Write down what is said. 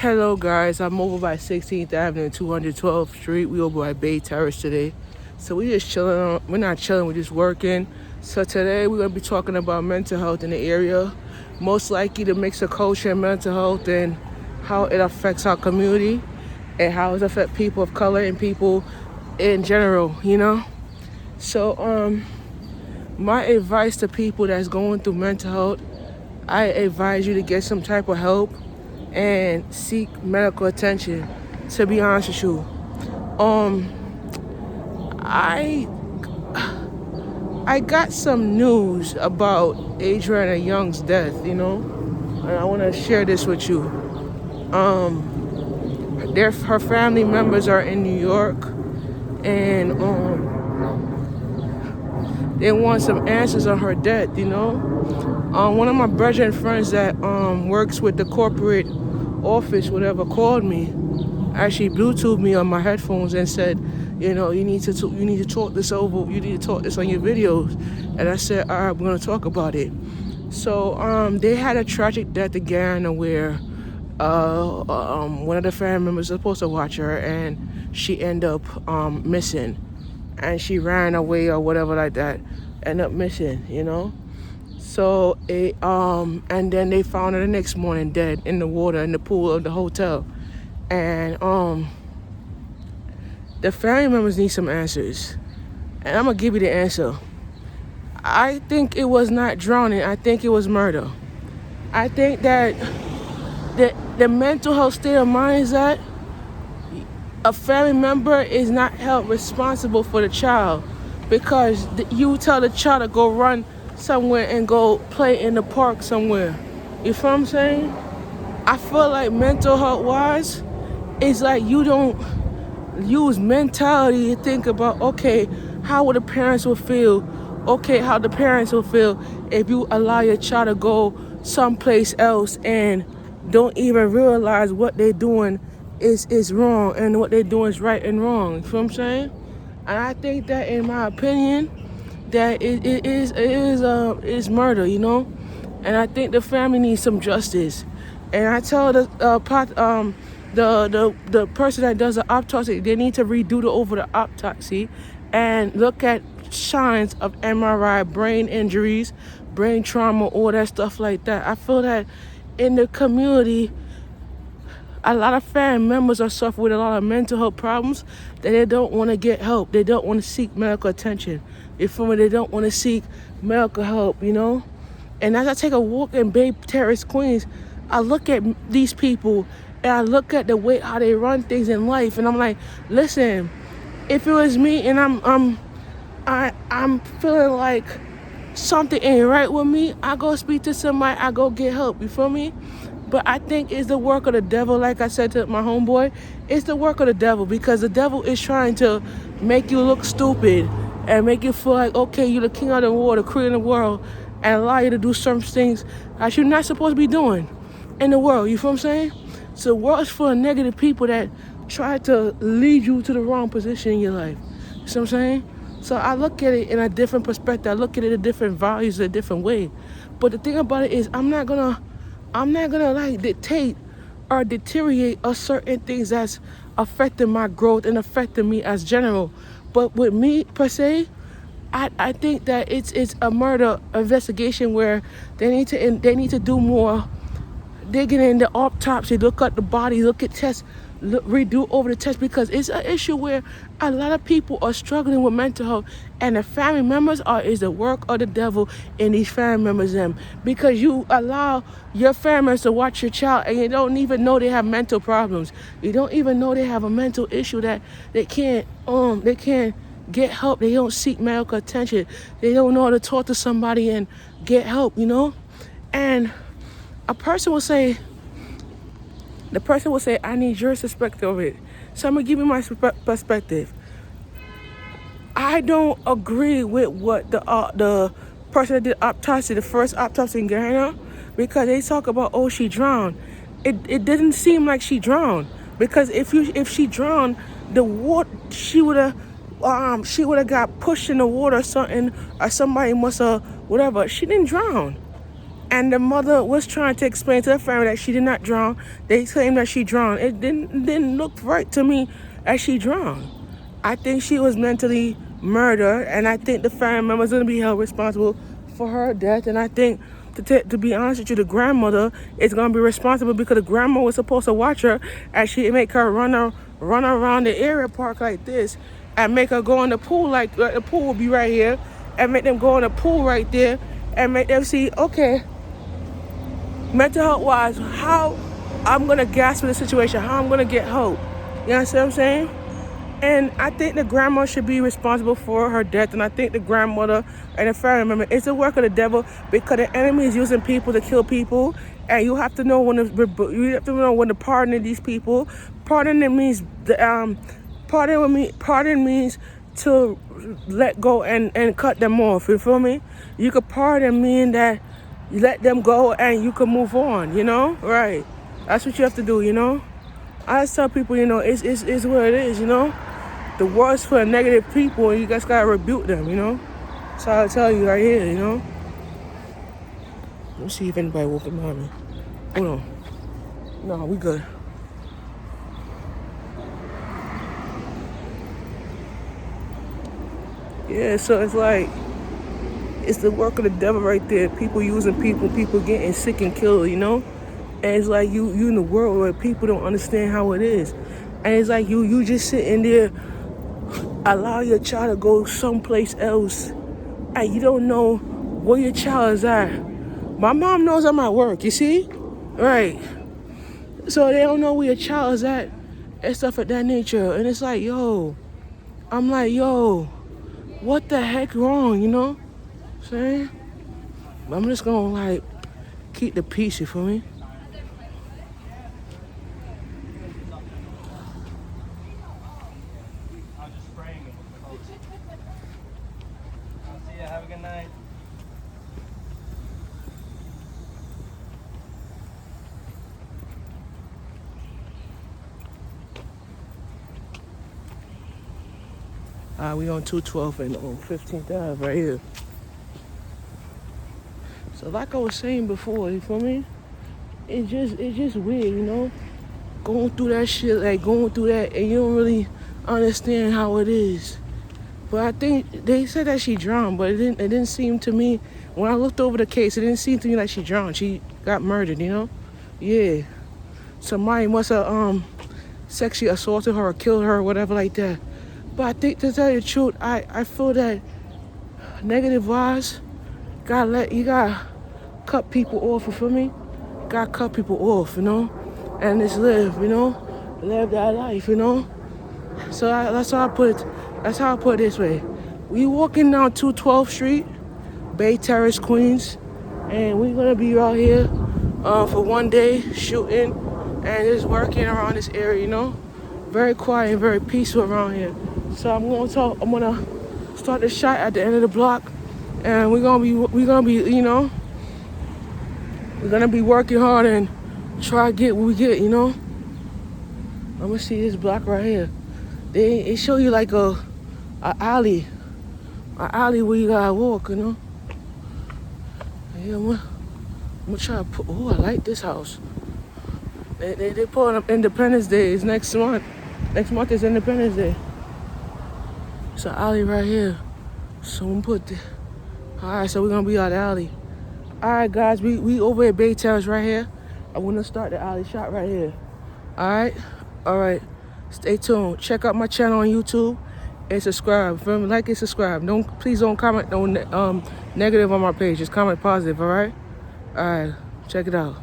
Hello guys, I'm over by 16th Avenue and 212th Street. We over by Bay Terrace today. So we just chilling. We're not chilling, we're just working. So today we're gonna be talking about mental health in the area. Most likely the mix of culture and mental health and how it affects our community and how it affects people of color and people in general. So my advice to people that's going through mental health, I advise you to get some type of help and seek medical attention. To be honest with you, um, I I got some news about Adriana Young's death, and I want to share this with you. Her family members are in New York, and they want some answers on her death. One of my brethren friends that works with the corporate office, whatever, called me, actually Bluetooth me on my headphones and said, you need to talk this over. You need to talk this on your videos. And I said, all right, we're gonna talk about it. So they had a tragic death again where one of the family members was supposed to watch her and she ended up missing, and she ran away or whatever like that, ended up missing. So and then they found her the next morning dead in the water in the pool of the hotel. And the family members need some answers. And I'm gonna give you the answer. I think it was not drowning, I think it was murder. I think that the mental health state of mind is that a family member is not held responsible for the child, because you tell the child to go run somewhere and go play in the park somewhere. You feel what I'm saying? I feel like mental health wise, it's like you don't use mentality to think about, okay, how would the parents will feel? Okay, how the parents will feel if you allow your child to go someplace else and don't even realize what they're doing is wrong and what they're doing is right and wrong. You feel what I'm saying? And I think that, in my opinion, that it is murder, And I think the family needs some justice. And I tell the person that does the autopsy, they need to redo the autopsy and look at signs of MRI, brain injuries, brain trauma, all that stuff like that. I feel that in the community, a lot of family members are suffering with a lot of mental health problems that they don't want to get help. They don't want to seek medical attention. You feel me? They don't want to seek medical help, And as I take a walk in Bay Terrace, Queens, I look at these people and I look at the way how they run things in life, and I'm like, listen, if it was me and I'm feeling like something ain't right with me, I go speak to somebody, I go get help. You feel me? But I think it's the work of the devil, like I said to my homeboy. It's the work of the devil, because the devil is trying to make you look stupid and make you feel like, okay, you're the king of the world, the creator of the world, and allow you to do certain things that you're not supposed to be doing in the world. You feel what I'm saying? So the world is full of negative people that try to lead you to the wrong position in your life. You see what I'm saying? So I look at it in a different perspective. I look at it in different values, a different way. But the thing about it is, I'm not gonna like dictate or deteriorate a certain things that's affecting my growth and affecting me as general. But with me per se, I think that it's a murder investigation where they need to do more digging in the autopsy, look at the body, look at tests, redo over the test, because it's an issue where a lot of people are struggling with mental health, and the family members is the work of the devil in these family members them, because you allow your family members to watch your child and you don't even know they have mental problems. You don't even know they have a mental issue that they can't get help. They don't seek medical attention. They don't know how to talk to somebody and get help, And the person will say, I need your perspective of it. So I'm going to give you my perspective. I don't agree with what the person that did autopsy, the first autopsy in Guyana, because they talk about, she drowned. It didn't seem like she drowned, because if she drowned, the water, she would have got pushed in the water or something, or somebody must have, whatever. She didn't drown. And the mother was trying to explain to the family that she did not drown. They claimed that she drowned. It didn't look right to me that she drowned. I think she was mentally murdered, and I think the family members are going to be held responsible for her death. And I think, to be honest with you, the grandmother is going to be responsible because the grandma was supposed to watch her as she make her run around the area park like this and make her go in the pool like the pool will be right here and make them go in the pool right there and make them see, okay, mental health wise, how I'm going to grasp the situation, how I'm going to get hope. You know what I'm saying? And I think the grandma should be responsible for her death. And I think the grandmother and the family member, it's the work of the devil because the enemy is using people to kill people. And you have to know when to pardon these people. Pardon means pardon means to let go and cut them off. You feel me? You could pardon mean that you let them go and you can move on, you know? Right. That's what you have to do, you know? I just tell people, you know, it's what it is, you know? The world's for negative people and you guys gotta rebuke them, you know? So I tell you right here, you know? Let me see if anybody walking behind me. Hold on. No, we good. Yeah, so it's like, it's the work of the devil right there. People using people getting sick and killed, you know? And it's like you in the world where people don't understand how it is. And it's like you just sitting there, allow your child to go someplace else. And you don't know where your child is at. My mom knows I'm at work, you see? Right. So they don't know where your child is at and stuff of that nature. And it's like, I'm like, what the heck wrong, you know? Saying? I'm just gonna like keep the peace, you feel me? I'll just spraying it. I'll see you. Have a good night. We on 212 and on 15th Ave right here. So like I was saying before, you feel me? It's just weird, you know? Going through that shit, like going through that and you don't really understand how it is. But I think they said that she drowned, but it didn't seem to me, when I looked over the case, it didn't seem to me like she drowned. She got murdered, you know? Yeah. Somebody must have sexually assaulted her or killed her or whatever like that. But I think, to tell you the truth, I feel that negative wise, you gotta cut people off, you feel me? Gotta cut people off, you know? And just live, you know? Live that life, you know? So that's how I put it this way. We walking down 212th Street, Bay Terrace, Queens, and we're gonna be out here for one day shooting and just working around this area, you know? Very quiet and very peaceful around here. So I'm gonna start the shot at the end of the block, and we're gonna be, you know, we're gonna be working hard and try to get what we get, you know. I'm gonna see this block right here. They show you like a alley where you gotta walk, you know. Yeah, I'm gonna try to put. Oh, I like this house. They pulling up Independence Day. It's next month. Next month is Independence Day. It's an alley right here. So I'm put the. Alright, so we're gonna be out the alley. Alright guys, we over at Bay Terrace right here. I wanna start the alley shot right here. Alright. Stay tuned. Check out my channel on YouTube and subscribe. Feel me? Like and subscribe. Please don't comment no negative on my page. Just comment positive, alright? Alright, check it out.